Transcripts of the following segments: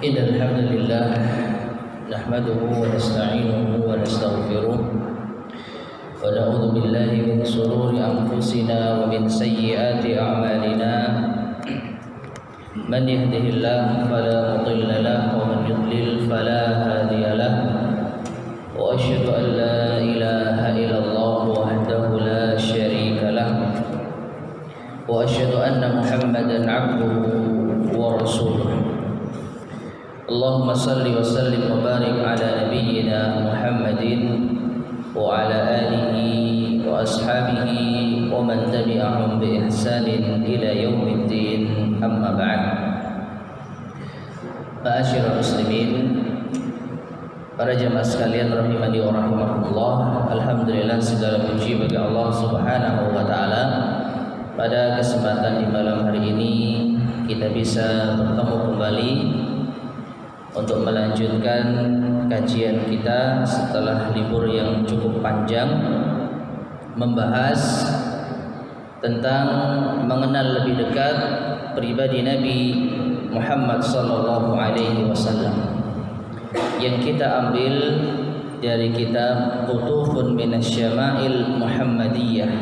Innal hamdalillah nahmaduhu wa nasta'inuhu wa nastaghfiruh wa na'udzu billahi min shururi anfusina wa min sayyiati a'malina man yahdihillahu fala mudilla lahu wa man yudlil fala hadiya lahu wa asyhadu an la ilaha illallah wahdahu la syarika lahu wa asyhadu anna Muhammadan 'abduhu wa rasuluh. Allahumma salli wa sallim wa barik ala nabiyyina Muhammadin wa ala alihi wa ashabihi wa man tabi'ahum bi ihsanin ila yaumiddin, amma ba'd. Ma'asyiral muslimin, para jemaah sekalian rahimani wa rahimakumullah, alhamdulillah segala puji bagi Allah Subhanahu wa taala. Pada kesempatan di malam hari ini kita bisa bertemu kembali untuk melanjutkan kajian kita setelah libur yang cukup panjang, membahas tentang mengenal lebih dekat pribadi Nabi Muhammad sallallahu alaihi wasallam yang kita ambil dari kitab Qutufun Minasyama'il Muhammadiyah,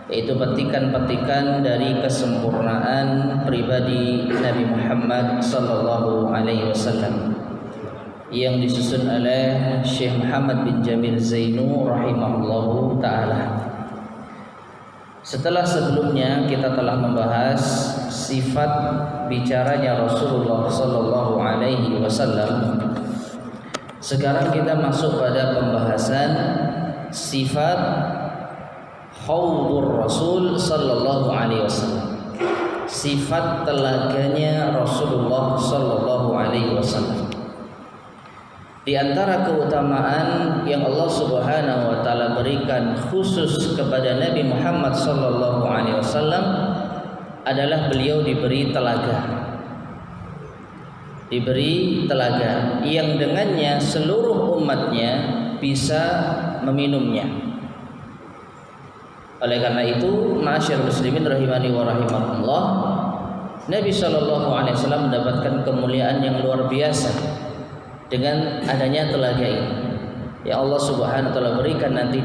yaitu petikan-petikan dari kesempurnaan pribadi Nabi Muhammad sallallahu alaihi wasallam yang disusun oleh Syekh Muhammad bin Jamil Zainu rahimahullahu taala. Setelah sebelumnya kita telah membahas sifat bicaranya Rasulullah sallallahu alaihi wasallam, sekarang kita masuk pada pembahasan sifat Haudur Rasul sallallahu alaihi wasallam, sifat telaganya Rasulullah sallallahu alaihi wasallam. Di antara keutamaan yang Allah Subhanahu wa taala berikan khusus kepada Nabi Muhammad sallallahu alaihi wasallam adalah beliau diberi telaga. Diberi telaga yang dengannya seluruh umatnya bisa meminumnya. Oleh karena itu, ma'asyiral muslimin rahimani wa rahimakumullah, Nabi sallallahu alaihi wasallam mendapatkan kemuliaan yang luar biasa dengan adanya telaga ini yang Allah Subhanahu wa taala berikan nanti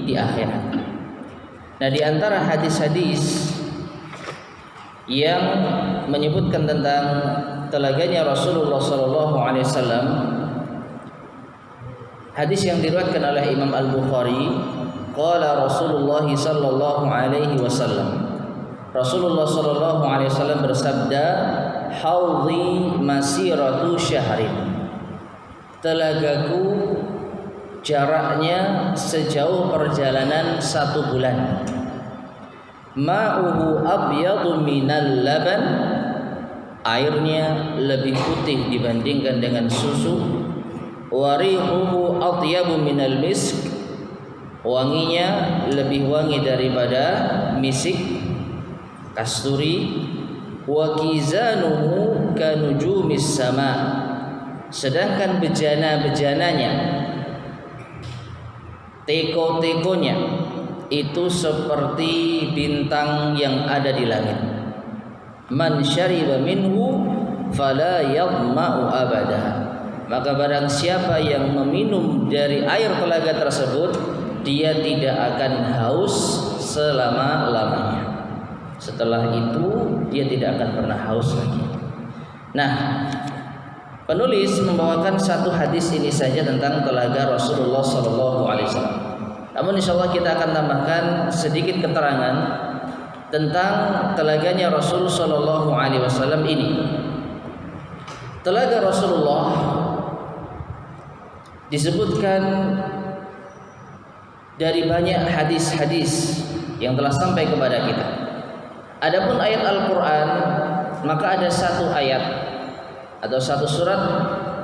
di akhirat. Nah, di antara hadis-hadis yang menyebutkan tentang telaganya Rasulullah sallallahu alaihi wasallam, hadis yang diriwayatkan oleh Imam Al-Bukhari, qala Rasulullah sallallahu alaihi wasallam, Rasulullah sallallahu alaihi wasallam bersabda, haudhi masiratu syahrin, telagaku jaraknya sejauh perjalanan 1 bulan, ma'uhu abyadu minal laban, airnya lebih putih dibandingkan dengan susu, warihuhu atyabu minal misk, wanginya lebih wangi daripada misik, kasturi, wa kizanuhu kanujumis sama, sedangkan bejana-bejananya, teko-tekonya itu seperti bintang yang ada di langit. Man syariba minhu fala yadma'u abada, maka barang siapa yang meminum dari air telaga tersebut, dia tidak akan haus selama-lamanya. Setelah itu dia tidak akan pernah haus lagi. Nah, penulis membawakan satu hadis ini saja tentang telaga Rasulullah sallallahu alaihi wasallam. Namun insyaallah kita akan tambahkan sedikit keterangan tentang telaganya Rasul sallallahu alaihi wasallam ini. Telaga Rasulullah disebutkan dari banyak hadis-hadis yang telah sampai kepada kita. Adapun ayat Al-Qur'an, maka ada satu ayat atau satu surat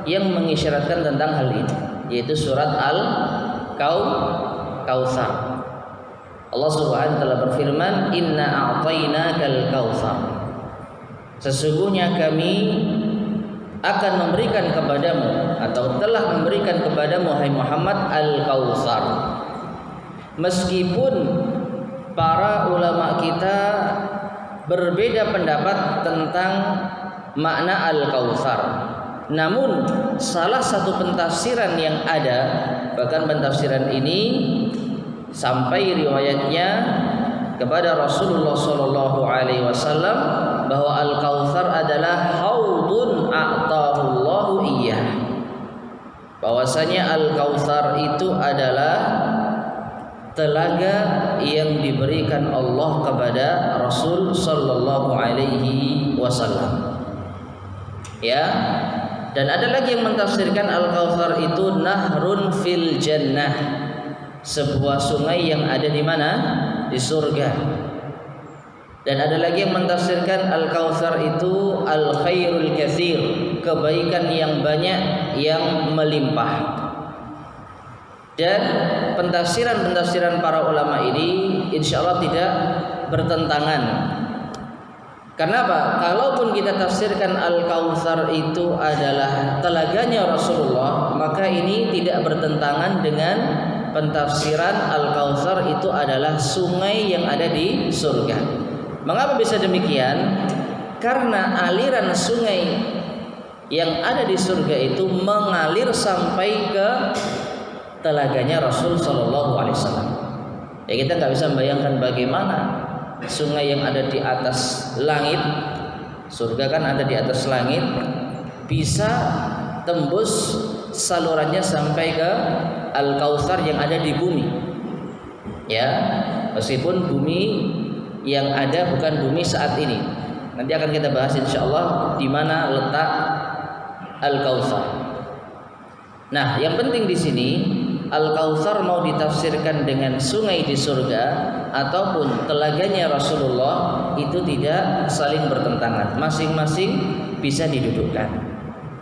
yang mengisyaratkan tentang hal ini, yaitu surat Al-Kautsar. Allah Subhanahu wa taala berfirman, "Inna a'tainakal kautsar." Sesungguhnya kami akan memberikan kepadamu atau telah memberikan kepada Muhammad Al-Kautsar. Meskipun para ulama kita berbeda pendapat tentang makna Al-Kautsar, namun salah satu pentafsiran yang ada, bahkan pentafsiran ini sampai riwayatnya kepada Rasulullah Shallallahu Alaihi Wasallam bahwa Al-Kautsar adalah haudun a'tahullahu iyyah. Bahwasanya Al-Kautsar itu adalah telaga yang diberikan Allah kepada Rasul Shallallahu Alaihi Wasallam. Ya, dan ada lagi yang mentafsirkan Al-Kautsar itu nahrun fil jannah, sebuah sungai yang ada di mana? Di surga. Dan ada lagi yang mentafsirkan Al-Kautsar itu al-khairul katsir, kebaikan yang banyak yang melimpah. Dan pentafsiran-pentafsiran para ulama ini insyaallah tidak bertentangan. Kenapa? Kalaupun kita tafsirkan Al-Kautsar itu adalah telaganya Rasulullah, maka ini tidak bertentangan dengan pentafsiran Al-Kautsar itu adalah sungai yang ada di surga. Mengapa bisa demikian? Karena aliran sungai yang ada di surga itu mengalir sampai ke telaganya Rasul Shallallahu Alaihi Wasallam. Ya, kita nggak bisa membayangkan bagaimana sungai yang ada di atas langit, surga kan ada di atas langit, bisa tembus salurannya sampai ke Al-Kautsar yang ada di bumi. Ya, meskipun bumi yang ada bukan bumi saat ini. Nanti akan kita bahas insyaallah di mana letak Al-Kautsar. Nah, yang penting di sini Al-Kautsar mau ditafsirkan dengan sungai di surga ataupun telaganya Rasulullah itu tidak saling bertentangan, masing-masing bisa didudukkan.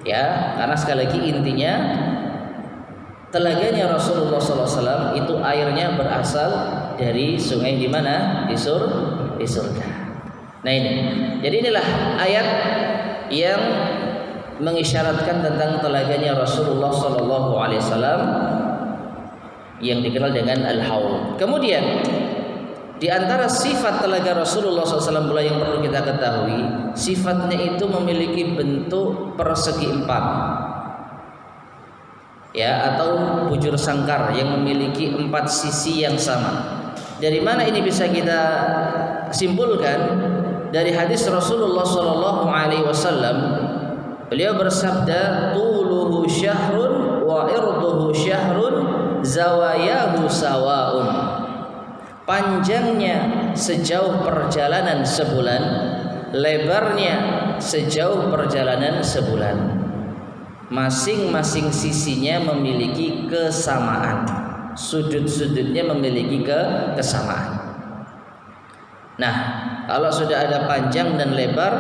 Ya, karena sekali lagi intinya telaganya Rasulullah SAW itu airnya berasal dari sungai di mana? Di surga. Nah ini, jadi inilah ayat yang mengisyaratkan tentang telaganya Rasulullah SAW yang dikenal dengan Al-Haud. Kemudian di antara sifat telaga Rasulullah SAW pula yang perlu kita ketahui, sifatnya itu memiliki bentuk persegi empat, ya, atau bujur sangkar yang memiliki empat sisi yang sama. Dari mana ini bisa kita simpulkan? Dari hadis Rasulullah SAW, beliau bersabda, "Tuluhu syahrun wa irduhu syahrun, zawayahu sawaun." Panjangnya sejauh perjalanan sebulan, lebarnya sejauh perjalanan sebulan. Masing-masing sisinya memiliki kesamaan, sudut-sudutnya memiliki kesamaan. Nah, kalau sudah ada panjang dan lebar,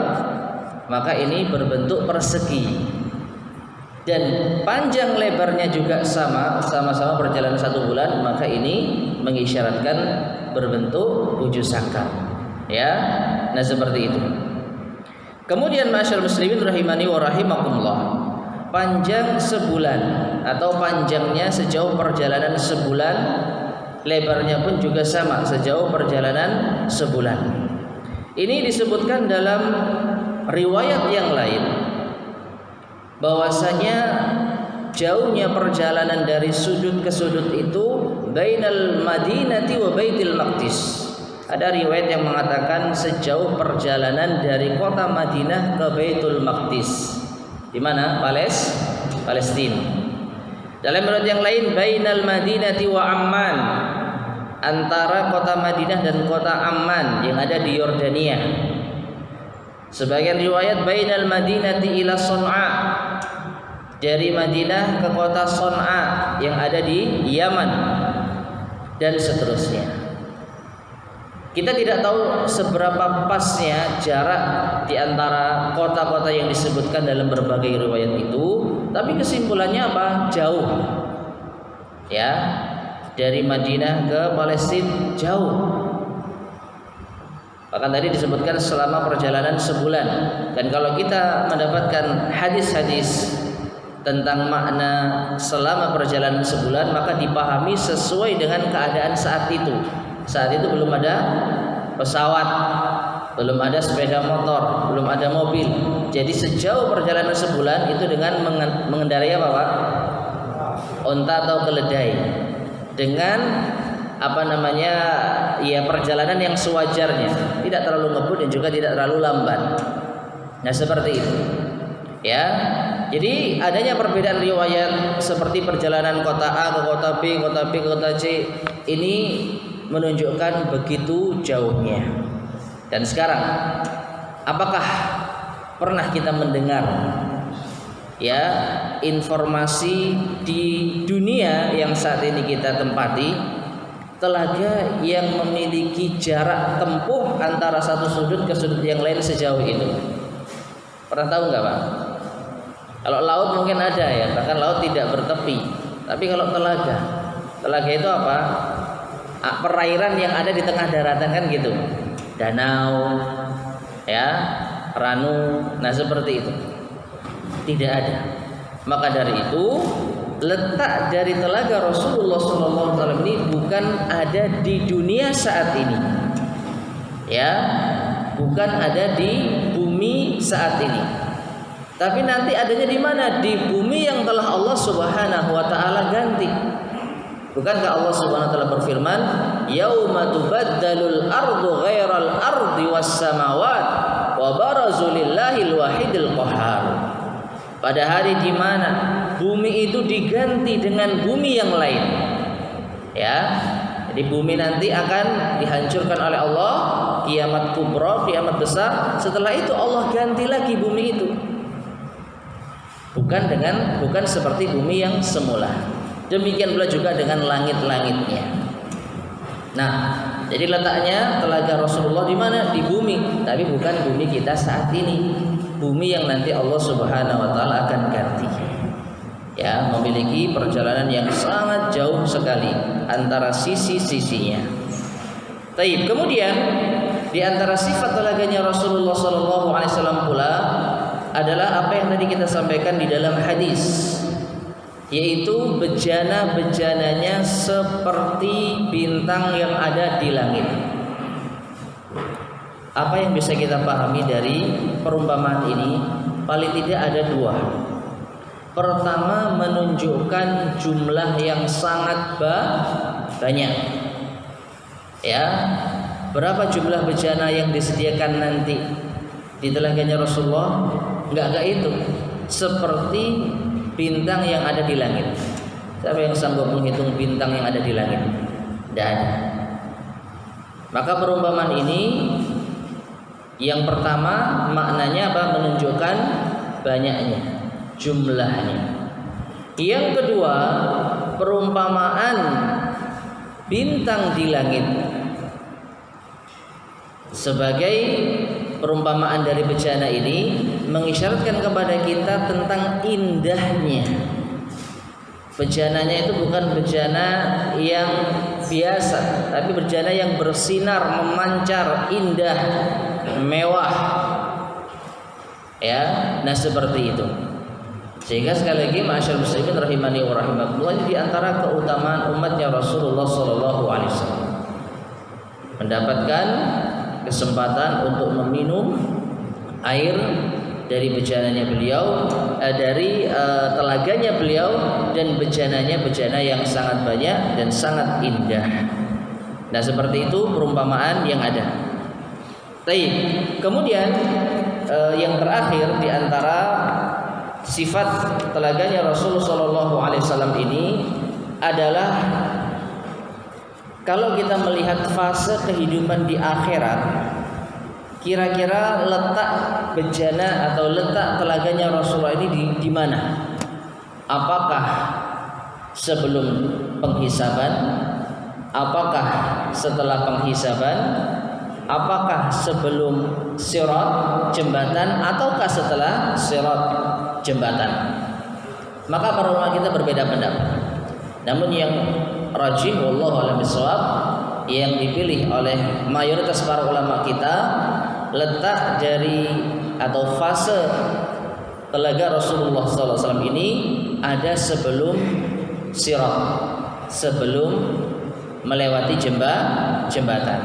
maka ini berbentuk persegi. Dan panjang lebarnya juga sama-sama perjalanan 1 bulan, maka ini mengisyaratkan berbentuk bujur sangkar. Ya, nah seperti itu. Kemudian masyaallah muslimin rahimani wa rahimakumullah, panjang sebulan atau panjangnya sejauh perjalanan sebulan, lebarnya pun juga sama sejauh perjalanan sebulan. Ini disebutkan dalam riwayat yang lain bahwasanya jauhnya perjalanan dari sudut ke sudut itu bainal Madinati wa Baitul Maqdis. Ada riwayat yang mengatakan sejauh perjalanan dari kota Madinah ke Baitul Maqdis. Di mana? Palestina. Dalam riwayat yang lain bainal Madinati wa Amman, antara kota Madinah dan kota Amman yang ada di Yordania. Sebagian riwayat bainal Madinati ila Son'a, dari Madinah ke kota Son'a yang ada di Yaman, dan seterusnya. Kita tidak tahu seberapa pasnya jarak di antara kota-kota yang disebutkan dalam berbagai riwayat itu, tapi kesimpulannya apa? Jauh. Ya, dari Madinah ke Palestina jauh. Bahkan tadi disebutkan selama perjalanan sebulan. Dan kalau kita mendapatkan hadis-hadis tentang makna selama perjalanan sebulan, maka dipahami sesuai dengan keadaan saat itu. Saat itu belum ada pesawat, belum ada sepeda motor, belum ada mobil. Jadi sejauh perjalanan sebulan itu dengan mengendarai apa Pak? Unta atau keledai. Dengan ya perjalanan yang sewajarnya, tidak terlalu ngebut dan juga tidak terlalu lambat. Nah seperti itu. Ya, jadi adanya perbedaan riwayat seperti perjalanan kota A ke kota B, kota B ke kota C, ini menunjukkan begitu jauhnya. Dan sekarang, apakah pernah kita mendengar ya informasi di dunia yang saat ini kita tempati, telaga yang memiliki jarak tempuh antara satu sudut ke sudut yang lain sejauh itu? Pernah tahu nggak Pak? Kalau laut mungkin ada ya, bahkan laut tidak bertepi. Tapi kalau telaga itu apa? Perairan yang ada di tengah daratan kan gitu. Danau, ya, ranu, nah seperti itu. Tidak ada. Maka dari itu letak dari telaga Rasulullah SAW ini bukan ada di dunia saat ini, ya, bukan ada di bumi saat ini. Tapi nanti adanya di mana? Di bumi yang telah Allah Subhanahu wa taala ganti. Bukankah Allah Subhanahu wa taala berfirman, "Yauma tubaddalul ardu ghairal ardi was samawat wa barazu lillahil wahidil qahhar." Pada hari di mana bumi itu diganti dengan bumi yang lain. Ya. Jadi bumi nanti akan dihancurkan oleh Allah, kiamat kubra, kiamat besar. Setelah itu Allah ganti lagi bumi itu. Bukan seperti bumi yang semula. Demikian pula juga dengan langit-langitnya. Nah, jadi letaknya telaga Rasulullah di mana? Di bumi, tapi bukan bumi kita saat ini. Bumi yang nanti Allah Subhanahu wa taala akan ganti. Ya, memiliki perjalanan yang sangat jauh sekali antara sisi-sisinya. Taib. Kemudian di antara sifat telaganya Rasulullah SAW pula adalah apa yang tadi kita sampaikan di dalam hadis, yaitu bejana-bejananya seperti bintang yang ada di langit. Apa yang bisa kita pahami dari perumpamaan ini? Paling tidak ada dua. Pertama, menunjukkan jumlah yang sangat banyak. Ya, berapa jumlah bejana yang disediakan nanti di telaganya Rasulullah? Enggak itu. Seperti bintang yang ada di langit. Siapa yang sanggup menghitung bintang yang ada di langit? Tidak ada. Maka perumpamaan ini yang pertama maknanya apa? Menunjukkan banyaknya, jumlahnya. Yang kedua, perumpamaan bintang di langit sebagai perumpamaan dari bejana ini mengisyaratkan kepada kita tentang indahnya. Bejananya itu bukan bejana yang biasa, tapi bejana yang bersinar, memancar, indah, mewah. Ya, nah seperti itu. Sehingga sekali lagi ma'asyar muslimin rahimani wa rahimakumullah, di antara keutamaan umatnya Rasulullah sallallahu alaihi wasallam mendapatkan kesempatan untuk meminum air dari bejananya beliau, dari telaganya beliau, dan bejananya bejana yang sangat banyak dan sangat indah. Nah seperti itu perumpamaan yang ada. Baik. Kemudian yang terakhir di antara sifat telaganya Rasulullah SAW ini adalah kalau kita melihat fase kehidupan di akhirat, kira-kira letak bejana atau letak telaganya Rasulullah ini di mana? Apakah sebelum penghisaban? Apakah setelah penghisaban? Apakah sebelum sirat jembatan ataukah setelah sirat jembatan? Maka para ulama kita berbeda pendapat. Namun yang rajih wallahu a'lam bishawab, yang dipilih oleh mayoritas para ulama kita, letak dari atau fase telaga Rasulullah SAW ini ada sebelum Sirat, sebelum melewati jembatan.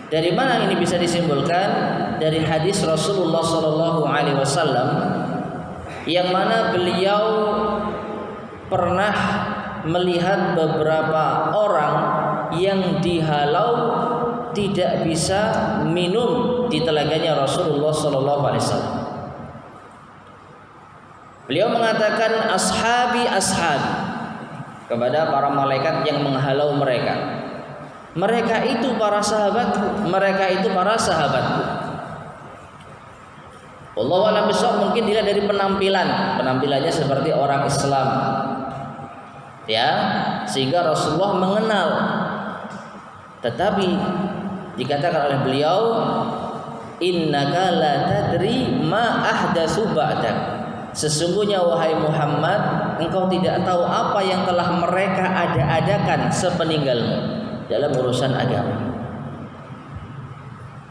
Dari mana ini bisa disimpulkan? Dari hadis Rasulullah SAW yang mana beliau pernah melihat beberapa orang yang dihalau tidak bisa minum di telaganya Rasulullah SAW. Beliau mengatakan ashabi kepada para malaikat yang menghalau mereka. Mereka itu para sahabatku, mereka itu para sahabatku. Wallahu a'lam bishawab, mungkin dilihat dari penampilannya seperti orang Islam. Ya, sehingga Rasulullah mengenal. Tetapi dikatakan oleh beliau, innaka la tadri ma ahdatsu ba'dak. Sesungguhnya wahai Muhammad, engkau tidak tahu apa yang telah mereka ada-adakan sepeninggalmu dalam urusan agama.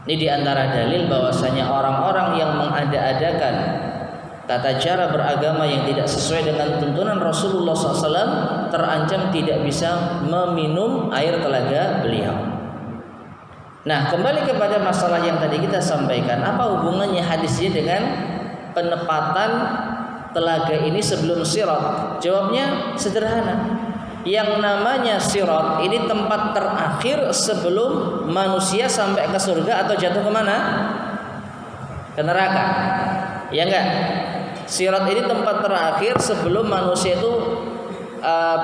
Ini diantara dalil bahwasanya orang-orang yang mengada-adakan tata cara beragama yang tidak sesuai dengan tuntunan Rasulullah SAW terancam tidak bisa meminum air telaga beliau. Nah, kembali kepada masalah yang tadi kita sampaikan, apa hubungannya hadisnya dengan penempatan telaga ini sebelum Sirat? Jawabnya sederhana. Yang namanya Sirat ini tempat terakhir sebelum manusia sampai ke surga atau jatuh kemana? Ke neraka. Ya enggak? Sirat ini tempat terakhir sebelum manusia itu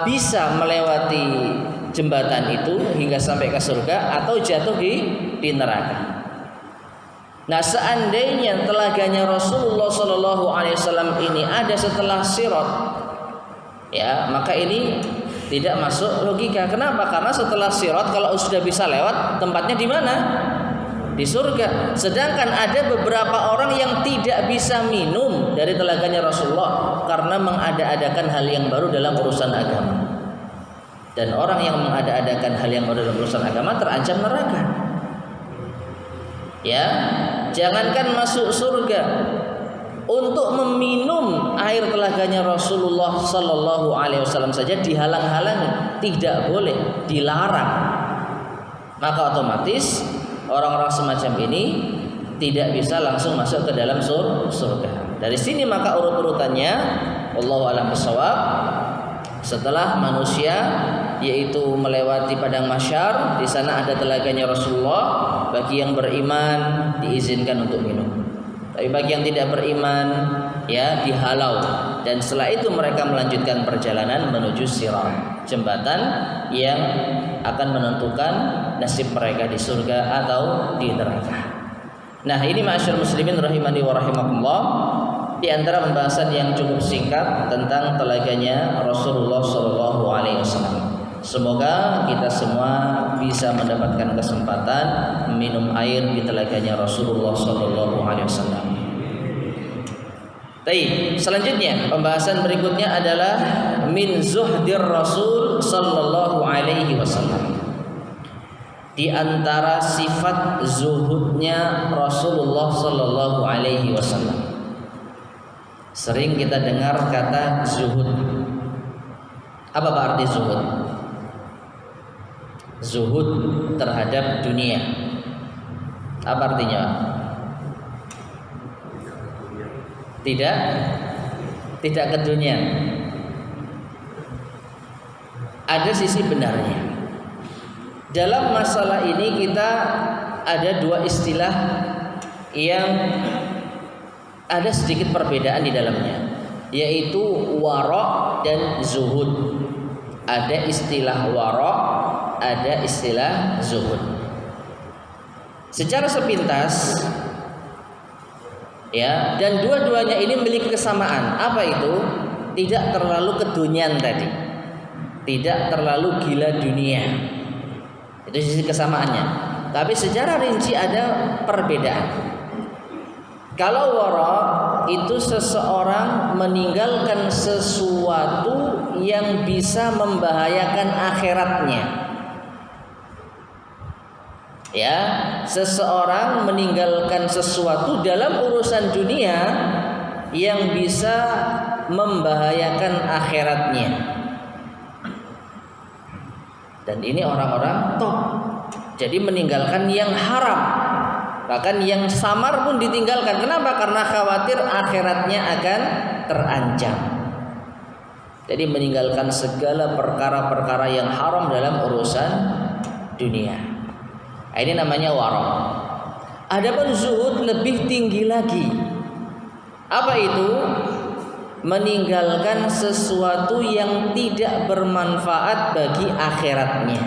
bisa melewati jembatan itu hingga sampai ke surga atau jatuh di neraka. Nah, seandainya telaganya Rasulullah SAW ini ada setelah Sirat, ya maka ini tidak masuk logika. Kenapa? Karena setelah Sirat kalau sudah bisa lewat, tempatnya di mana? Di surga. Sedangkan ada beberapa orang yang tidak bisa minum dari telaganya Rasulullah karena mengada-adakan hal yang baru dalam urusan agama. Dan orang yang mengada-adakan hal yang baru dalam urusan agama terancam neraka. Ya, jangankan masuk surga, untuk meminum air telaganya Rasulullah Sallallahu Alaihi Wasallam saja dihalang-halangi, tidak boleh, dilarang. Maka otomatis orang-orang semacam ini tidak bisa langsung masuk ke dalam surga. Dari sini maka urut-urutannya, wallahu a'lam bishawab, setelah manusia yaitu melewati padang mahsyar, di sana ada telaganya Rasulullah. Bagi yang beriman diizinkan untuk minum. Tapi bagi yang tidak beriman ya dihalau. Dan setelah itu mereka melanjutkan perjalanan menuju Sirat, jembatan yang akan menentukan nasib mereka di surga atau di neraka. Nah, ini ma'asyiral muslimin rahimani wa rahimakumullah, di antara pembahasan yang cukup singkat tentang telaganya Rasulullah sallallahu alaihi wasallam. Semoga kita semua bisa mendapatkan kesempatan minum air di telaganya Rasulullah sallallahu alaihi wasallam. Baik, selanjutnya pembahasan berikutnya adalah min zuhdir Rasul sallallahu alaihi wasallam. Di antara sifat zuhudnya Rasulullah sallallahu alaihi wasallam. Sering kita dengar kata zuhud. Apa arti zuhud? Zuhud terhadap dunia. Apa artinya? Tidak ke dunia. Ada sisi benarnya. Dalam masalah ini kita ada dua istilah yang ada sedikit perbedaan di dalamnya, yaitu wara' dan zuhud. Ada istilah wara', ada istilah zuhud. Secara sepintas ya, dan dua-duanya ini memiliki kesamaan. Apa itu? Tidak terlalu kedunian tadi, tidak terlalu gila dunia. Itu sisi kesamaannya. Tapi secara rinci ada perbedaan. Kalau wara itu seseorang meninggalkan sesuatu yang bisa membahayakan akhiratnya. Ya, seseorang meninggalkan sesuatu dalam urusan dunia yang bisa membahayakan akhiratnya. Dan ini orang-orang top. Jadi meninggalkan yang haram, bahkan yang samar pun ditinggalkan. Kenapa? Karena khawatir akhiratnya akan terancam. Jadi meninggalkan segala perkara-perkara yang haram dalam urusan dunia. Ini namanya wara'. Adapun zuhud lebih tinggi lagi. Apa itu? Meninggalkan sesuatu yang tidak bermanfaat bagi akhiratnya.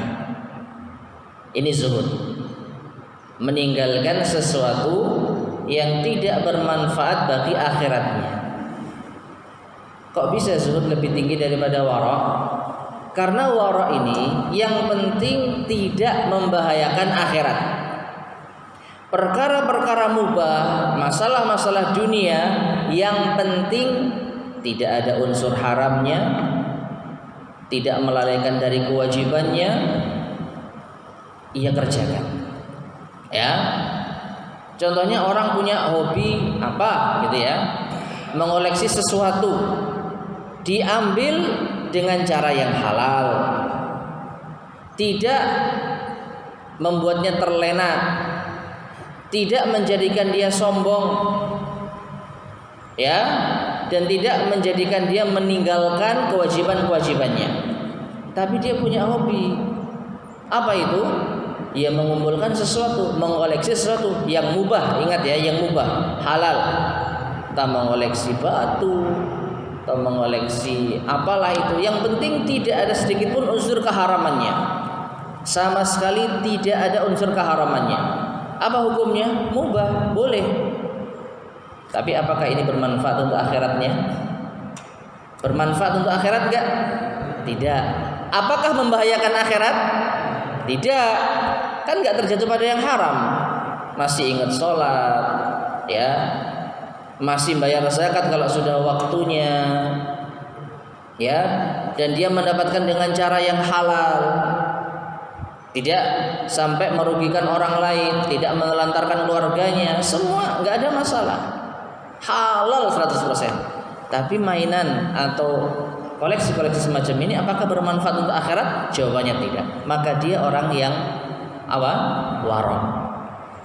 Ini zuhud. Meninggalkan sesuatu yang tidak bermanfaat bagi akhiratnya. Kok bisa zuhud lebih tinggi daripada wara'? Karena wara' ini yang penting tidak membahayakan akhirat. Perkara-perkara mubah, masalah-masalah dunia yang penting tidak ada unsur haramnya, tidak melalaikan dari kewajibannya, ia kerjakan. Ya. Contohnya orang punya hobi apa gitu ya, mengoleksi sesuatu, diambil dengan cara yang halal, tidak membuatnya terlena, tidak menjadikan dia sombong, ya, dan tidak menjadikan dia meninggalkan kewajiban-kewajibannya. Tapi dia punya hobi. Apa itu? Dia mengumpulkan sesuatu, mengoleksi sesuatu yang mubah. Ingat ya, yang mubah, halal. Entah mengoleksi batu atau mengoleksi apalah itu. Yang penting tidak ada sedikit pun unsur keharamannya. Sama sekali tidak ada unsur keharamannya. Apa hukumnya? Mubah, boleh. Tapi apakah ini bermanfaat untuk akhiratnya? Bermanfaat untuk akhirat enggak? Tidak. Apakah membahayakan akhirat? Tidak. Kan enggak terjatuh pada yang haram. Masih ingat sholat, ya, masih bayar zakat kalau sudah waktunya, ya, dan dia mendapatkan dengan cara yang halal, tidak sampai merugikan orang lain, tidak menelantarkan keluarganya, semua nggak ada masalah, halal 100%. Tapi mainan atau koleksi-koleksi semacam ini apakah bermanfaat untuk akhirat? Jawabannya tidak. Maka dia orang yang apa? Wara'.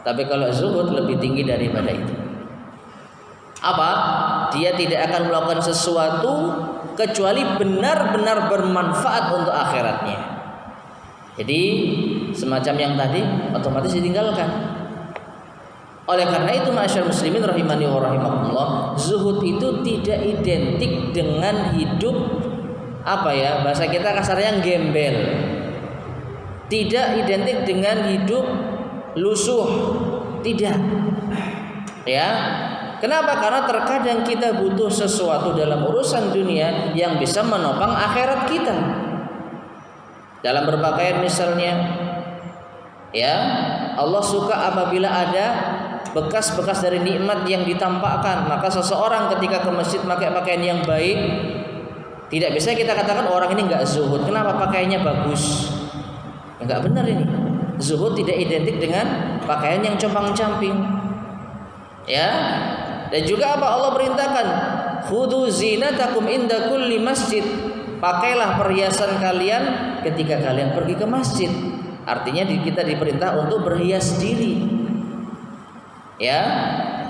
Tapi kalau zuhud lebih tinggi daripada itu. Apa? Dia tidak akan melakukan sesuatu kecuali benar-benar bermanfaat untuk akhiratnya. Jadi semacam yang tadi otomatis ditinggalkan. Oleh karena itu ma'asyiral muslimin rahimani wa rahimakumullah, zuhud itu tidak identik dengan hidup apa ya, bahasa kita kasarnya gembel. Tidak identik dengan hidup lusuh, tidak. Ya. Kenapa? Karena terkadang kita butuh sesuatu dalam urusan dunia yang bisa menopang akhirat kita. Dalam berpakaian misalnya, ya, Allah suka apabila ada bekas-bekas dari nikmat yang ditampakkan. Maka seseorang ketika ke masjid pakai pakaian yang baik, tidak bisa kita katakan orang ini enggak zuhud. Kenapa? Pakaiannya bagus. Enggak benar ini. Zuhud tidak identik dengan pakaian yang compang-camping. Ya. Dan juga apa Allah perintahkan? Khudhu zinatakum inda kulli masjid. Pakailah perhiasan kalian ketika kalian pergi ke masjid. Artinya kita diperintah untuk berhias diri. Ya.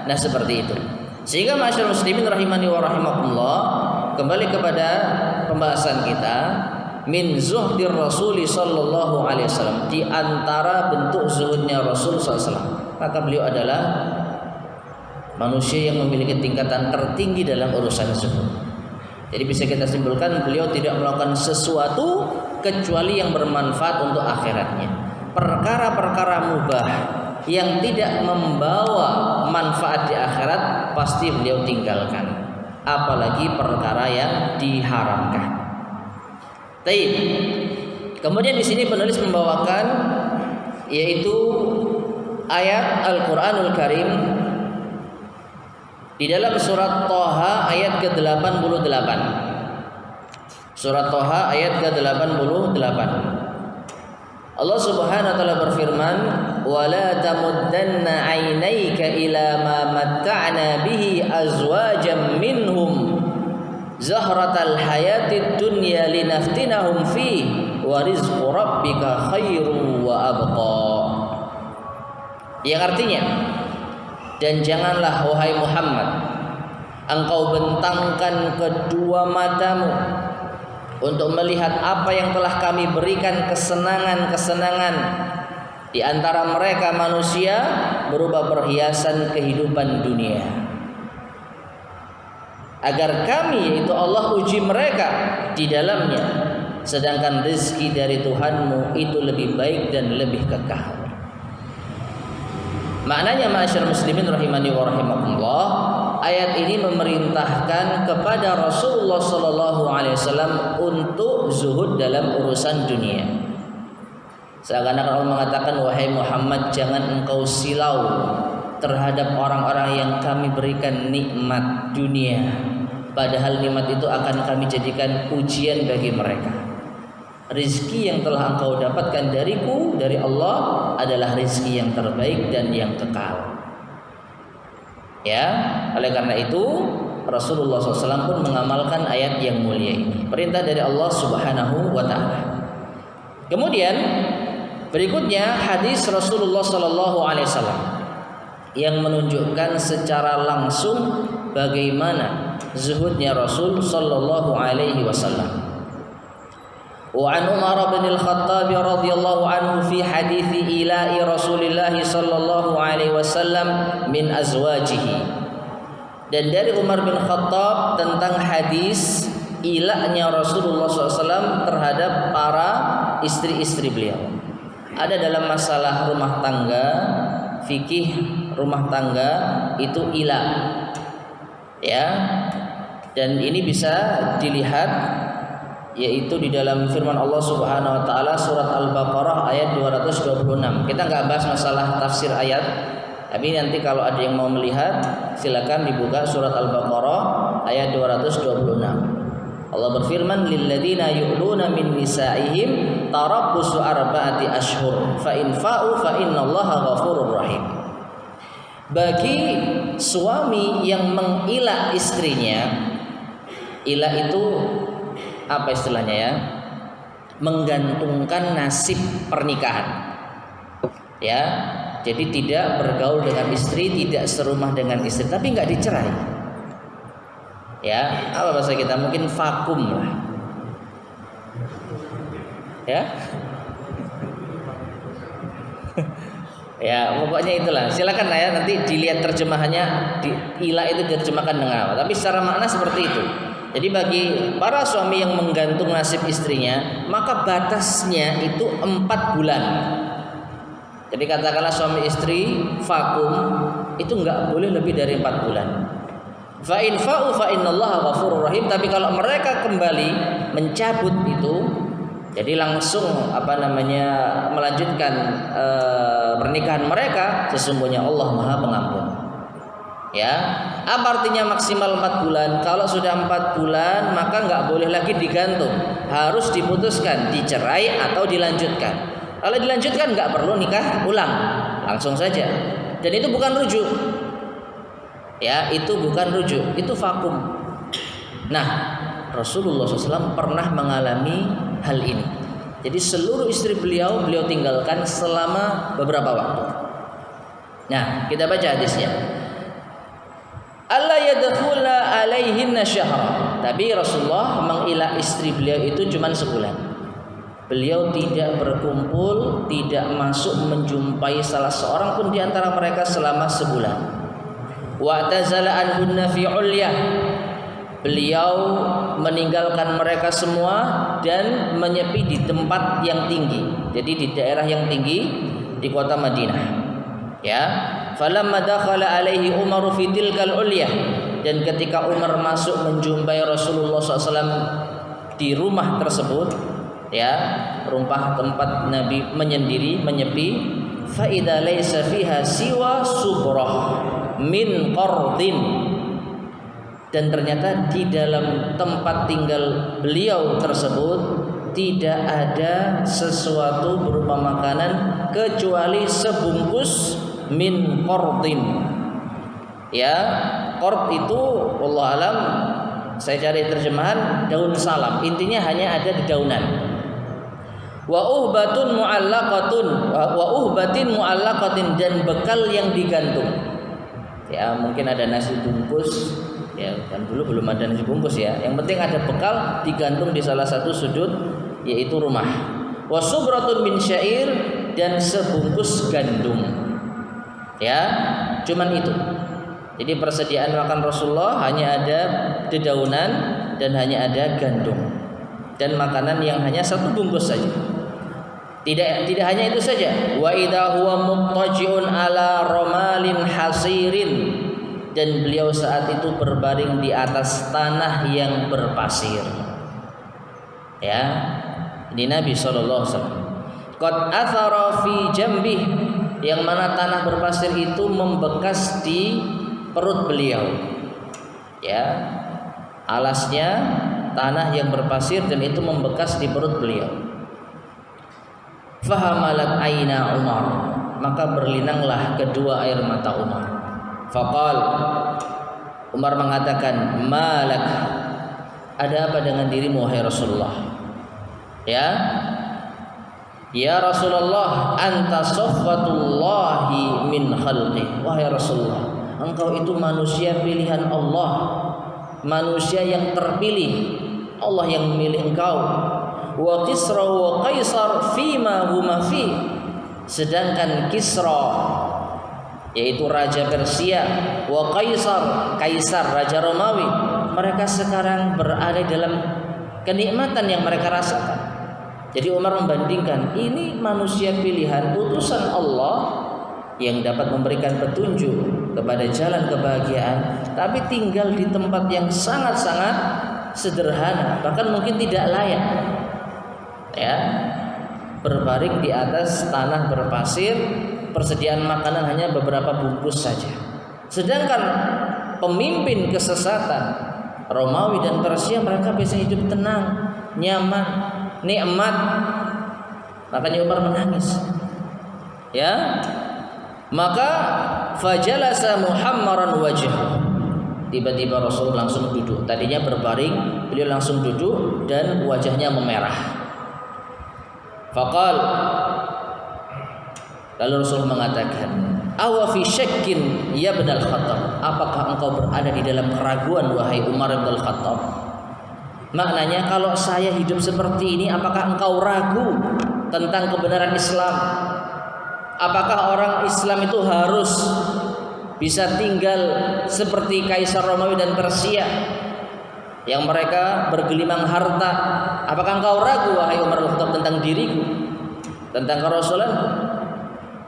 Nah, seperti itu. Sehingga ma'asyiral muslimin rahimani wa rahimakumullah, kembali kepada pembahasan kita, min zuhdir Rasul sallallahu alaihi wasallam, di antara bentuk zuhudnya Rasul sallallahu alaihi wasallam, maka beliau adalah manusia yang memiliki tingkatan tertinggi dalam urusan zuhud. Jadi bisa kita simpulkan beliau tidak melakukan sesuatu kecuali yang bermanfaat untuk akhiratnya. Perkara-perkara mubah yang tidak membawa manfaat di akhirat pasti beliau tinggalkan. Apalagi perkara yang diharamkan. Baik. Kemudian di sini penulis membawakan yaitu ayat Al-Qur'anul Karim di dalam surat Thaha ayat ke-88. Surat Thaha ayat ke-88. Allah Subhanahu wa taala berfirman, wa la tamuddanna 'ainaika ila ma matta'na bihi azwajan minhum zahratal hayatid dunya linaftinahum fi wa rizqu rabbika khairu wa abqa. Yang artinya, dan janganlah wahai Muhammad engkau bentangkan kedua matamu untuk melihat apa yang telah kami berikan kesenangan-kesenangan di antara mereka manusia berupa perhiasan kehidupan dunia, agar kami yaitu Allah uji mereka di dalamnya, sedangkan rezeki dari Tuhanmu itu lebih baik dan lebih kekal. Maknanya ma'asyar muslimin rahimani wa rahimakumullah, ayat ini memerintahkan kepada Rasulullah sallallahu alaihi wasallam untuk zuhud dalam urusan dunia. Seakan-akan Allah mengatakan, wahai Muhammad, jangan engkau silau terhadap orang-orang yang kami berikan nikmat dunia, padahal nikmat itu akan kami jadikan ujian bagi mereka. Rizki yang telah engkau dapatkan dariku, dari Allah, adalah rizki yang terbaik dan yang kekal. Ya, oleh karena itu Rasulullah SAW pun mengamalkan ayat yang mulia ini, perintah dari Allah Subhanahu wa Ta'ala. Kemudian berikutnya hadis Rasulullah SAW yang menunjukkan secara langsung bagaimana zuhudnya Rasul Sallallahu Alaihi Wasallam. وعن عمر بن الخطاب رضي الله عنه في حديث إلاء رسول الله صلى الله عليه وسلم من أزواجه. Dan dari Umar bin Khattab tentang hadis ilahnya Rasulullah SAW terhadap para istri-istri beliau. Ada dalam masalah rumah tangga, fikih rumah tangga itu ilah, ya. Dan ini bisa dilihat yaitu di dalam firman Allah Subhanahu wa taala surat Al-Baqarah ayat 226. Kita enggak bahas masalah tafsir ayat, tapi nanti kalau ada yang mau melihat silakan dibuka surat Al-Baqarah ayat 226. Allah berfirman, lilladzina yu'luna min nisa'ihim tarabbusu arba'ati ashhur fa in fa'u fa innallaha ghafurur rahim. Bagi suami yang mengilah istrinya, ilah itu apa istilahnya ya? Menggantungkan nasib pernikahan. Ya, jadi tidak bergaul dengan istri, tidak serumah dengan istri, tapi nggak dicerai. Ya, apa bahasa kita? Mungkin vakum lah. Ya. Ya, pokoknya itulah. Silakan lah ya, nanti dilihat terjemahannya. Ilah itu diterjemahkan dengan apa? Tapi secara makna seperti itu. Jadi bagi para suami yang menggantung nasib istrinya, maka batasnya itu 4 bulan. Jadi katakanlah suami istri vakum, itu enggak boleh lebih dari 4 bulan. Fa in fa'u fa innallaha ghafurur rahim. Tapi kalau mereka kembali mencabut itu, jadi langsung melanjutkan pernikahan mereka, sesungguhnya Allah Maha Pengampun. Ya, apa artinya maksimal 4 bulan? Kalau sudah 4 bulan maka nggak boleh lagi digantung, harus diputuskan, dicerai atau dilanjutkan. Kalau dilanjutkan nggak perlu nikah ulang, langsung saja. Dan itu bukan rujuk. Ya, itu bukan rujuk, itu vakum. Nah, Rasulullah SAW pernah mengalami hal ini. Jadi seluruh istri beliau tinggalkan selama beberapa waktu. Nah, kita baca hadisnya. Allah yadkhula alaihinna syahra. Tapi Rasulullah mengilah istri beliau itu cuma sebulan. Beliau tidak berkumpul, tidak masuk menjumpai salah seorang pun di antara mereka selama sebulan. Wa tazala anhunna fi ulyah. Beliau meninggalkan mereka semua dan menyepi di tempat yang tinggi. Jadi di daerah yang tinggi di kota Madinah. Ya. Falamma dakhala alaihi Umar fi tilkal ulyah, dan ketika Umar masuk menjumpai Rasulullah SAW di rumah tersebut, ya, rumah tempat Nabi menyendiri, menyepi, fa idza laisa fiha siwa subrah min qardin, dan ternyata di dalam tempat tinggal beliau tersebut tidak ada sesuatu berupa makanan kecuali sebungkus min qardin. Ya, qard itu wallahu alam, saya cari terjemahan daun salam. Intinya hanya ada di daunan. Wa uhbatun muallaqatun wa uhbatin muallaqatin, dan bekal yang digantung. Ya, mungkin ada nasi bungkus. Ya, kan dulu belum ada nasi bungkus ya. Yang penting ada bekal digantung di salah satu sudut yaitu rumah. Wa subratun min syair, dan sebungkus gandum. Ya, cuman itu. Jadi persediaan makan Rasulullah hanya ada dedaunan dan hanya ada gandum. Dan makanan yang hanya satu bungkus saja. Tidak hanya itu saja. Wa idza huwa muttaji'un ala ramalin hasirin, dan beliau saat itu berbaring di atas tanah yang berpasir. Ya, ini Nabi sallallahu alaihi wasallam. Qad athara fi jambih, yang mana tanah berpasir itu membekas di perut beliau. Ya, alasnya tanah yang berpasir dan itu membekas di perut beliau. Fahamalat aina Umar, maka berlinanglah kedua air mata Umar. Faqal, Umar mengatakan, malak, ada apa dengan dirimu wahai Rasulullah? Ya Rasulullah, anta saffatullahi min khalqi. Wahai Rasulullah, engkau itu manusia pilihan Allah, manusia yang terpilih. Allah yang memilih engkau. Wa Kisra wa Kaisar fima huma fi, sedangkan Kisra yaitu raja Persia, wa Kaisar raja Romawi, mereka sekarang berada dalam kenikmatan yang mereka rasakan. Jadi Umar membandingkan, ini manusia pilihan utusan Allah yang dapat memberikan petunjuk kepada jalan kebahagiaan, tapi tinggal di tempat yang sangat-sangat sederhana, bahkan mungkin tidak layak. Ya, berbaring di atas tanah berpasir, persediaan makanan hanya beberapa bungkus saja. Sedangkan pemimpin kesesatan Romawi dan Persia, mereka bisa hidup tenang, nyaman, nikmat. Makanya Umar menangis. Ya, maka fajalasa muhammaran wajhahu, tiba-tiba Rasul langsung duduk. Tadinya berbaring, beliau langsung duduk dan wajahnya memerah. Faqal, lalu Rasul mengatakan, awa fi syakkin ya ibn al-Khattab, apakah engkau berada di dalam keraguan wahai Umar bin al-Khattab? Maknanya, kalau saya hidup seperti ini, apakah engkau ragu tentang kebenaran Islam? Apakah orang Islam itu harus bisa tinggal seperti Kaisar Romawi dan Persia yang mereka bergelimang harta? Apakah engkau ragu wahai Umar bin Khattab tentang diriku, tentang kerasulan?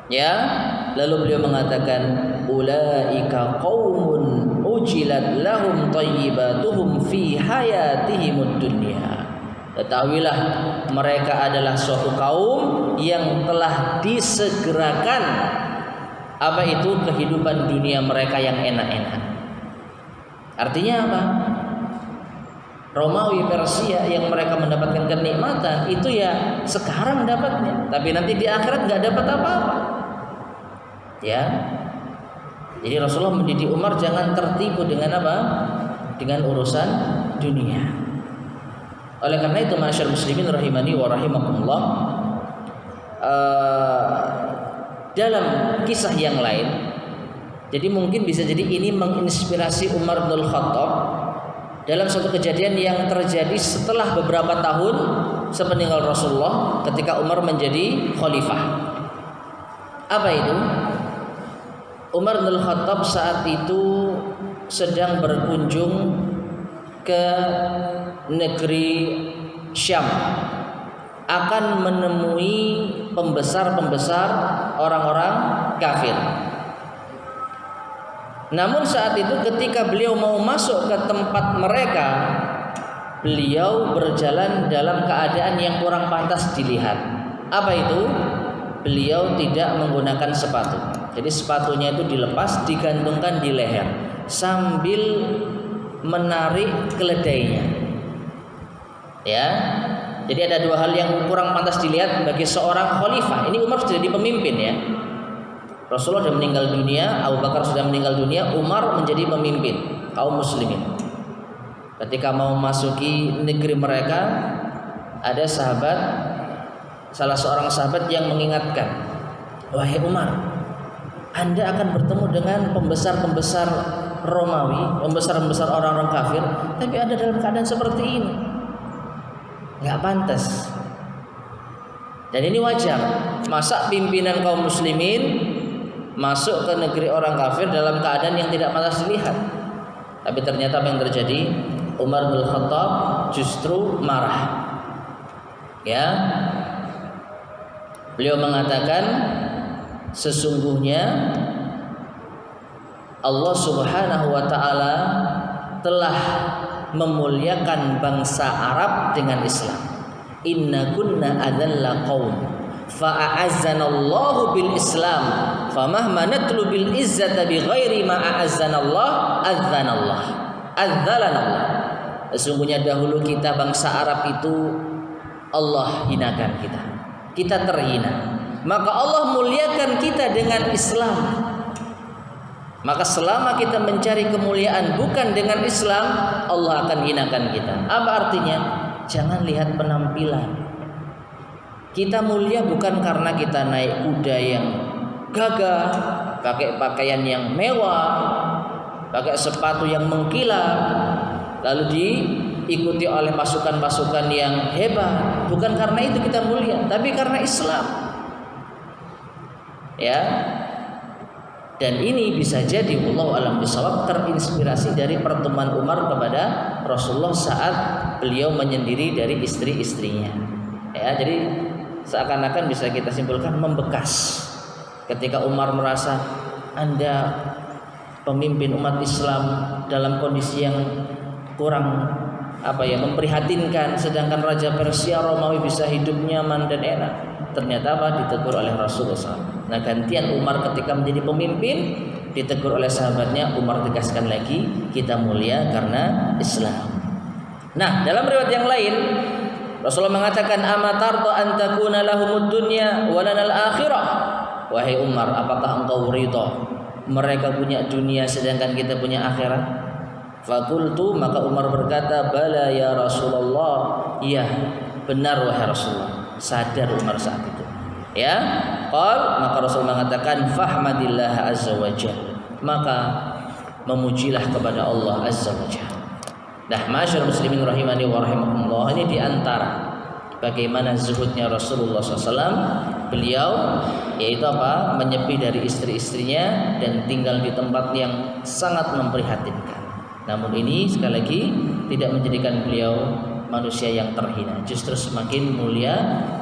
Ya, lalu beliau mengatakan, ulaika qaumun ujilat lahum thayyibatuhum fi hayatihimud dunya. Ketahuilah, mereka adalah suatu kaum yang telah disegerakan apa itu kehidupan dunia mereka yang enak-enak. Artinya apa? Romawi Persia yang mereka mendapatkan kenikmatan itu ya sekarang dapatnya, tapi nanti di akhirat nggak dapat apa-apa. Ya, jadi Rasulullah mendidik Umar jangan tertipu dengan apa? Dengan urusan dunia. Oleh karena itu, masyaallah muslimin rahimani wa rahimakumullah, dalam kisah yang lain, jadi mungkin bisa jadi ini menginspirasi Umar bin Khattab dalam suatu kejadian yang terjadi setelah beberapa tahun sepeninggal Rasulullah ketika Umar menjadi khalifah. Apa itu? Umar bin Khattab saat itu sedang berkunjung ke negeri Syam, akan menemui pembesar-pembesar orang-orang kafir. Namun saat itu ketika beliau mau masuk ke tempat mereka, beliau berjalan dalam keadaan yang kurang pantas dilihat. Apa itu? Beliau tidak menggunakan sepatu. Jadi sepatunya itu dilepas, digantungkan di leher sambil menarik keledainya. Ya. Jadi ada dua hal yang kurang pantas dilihat bagi seorang khalifah. Ini Umar sudah jadi pemimpin ya. Rasulullah sudah meninggal dunia, Abu Bakar sudah meninggal dunia, Umar menjadi pemimpin kaum muslimin. Ketika mau memasuki negeri mereka, ada salah seorang sahabat yang mengingatkan, wahai Umar, Anda akan bertemu dengan pembesar-pembesar Romawi, pembesar-pembesar orang-orang kafir, tapi Anda dalam keadaan seperti ini, nggak pantas. Dan ini wajar. Masa pimpinan kaum muslimin masuk ke negeri orang kafir dalam keadaan yang tidak pantas dilihat? Tapi ternyata apa yang terjadi? Umar bin Khattab justru marah. Ya, beliau mengatakan sesungguhnya Allah Subhanahu wa taala telah memuliakan bangsa Arab dengan Islam. Inna kunna adzalla qaum fa'azzanallahu bil Islam famahma natlu bil izzata bighairi ma a'azzanallah adzalanallah. Sesungguhnya dahulu kita bangsa Arab itu Allah hinakan kita terhina, maka Allah muliakan kita dengan Islam. Maka selama kita mencari kemuliaan bukan dengan Islam, Allah akan hinakan kita. Apa artinya? Jangan lihat penampilan. Kita mulia bukan karena kita naik kuda yang gagah, pakai pakaian yang mewah, pakai sepatu yang mengkilap, lalu diikuti oleh pasukan-pasukan yang hebat. Bukan karena itu kita mulia, tapi karena Islam. Ya. Dan ini bisa jadi wallahu a'lam bishawab terinspirasi dari pertemuan Umar kepada Rasulullah saat beliau menyendiri dari istri-istrinya. Ya, jadi seakan-akan bisa kita simpulkan membekas. Ketika Umar merasa Anda pemimpin umat Islam dalam kondisi yang kurang memprihatinkan, sedangkan Raja Persia Romawi bisa hidup nyaman dan enak. Ternyata ditegur oleh Rasulullah SAW. Nah, gantian Umar ketika menjadi pemimpin ditegur oleh sahabatnya. Umar tegaskan lagi, kita mulia karena Islam. Nah, dalam riwayat yang lain Rasulullah mengatakan, amatarto antakuna lahumud dunya walanal akhirah. Wahai Umar, apakah engkau ridha mereka punya dunia sedangkan kita punya akhirat? Fakultu, maka Umar berkata, bala ya Rasulullah, iya benar wahai Rasulullah. Sadar Umar saat itu. Ya, qal, maka Rasul mengatakan, fahmadillah azza wajalla, maka memujilah kepada Allah azza wajalla. Nah, masyarakat muslimin rahimani wa rahimakumullah, ini diantara bagaimana zuhudnya Rasulullah SAW. Beliau yaitu menyepi dari istri-istrinya dan tinggal di tempat yang sangat memprihatinkan. Namun ini sekali lagi tidak menjadikan beliau manusia yang terhina, justru semakin mulia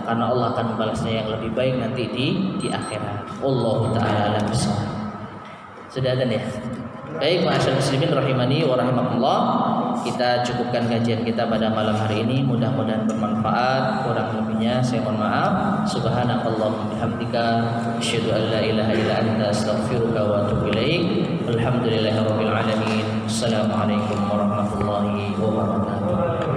karena Allah akan membalasnya yang lebih baik nanti di akhirat. Wallahu taala alam bissawab. Sudah ada ya? Baik, masyaallah muslimin rahimani wa rahimakumullah. Kita cukupkan kajian kita pada malam hari ini, mudah-mudahan bermanfaat. Kurang lebihnya saya mohon maaf. Subhanakallahumma bihamdika asyhadu an la ilaha illa anta astaghfiruka wa atubu ilaik. Alhamdulillahirabbil alamin. Assalamualaikum warahmatullahi wabarakatuh.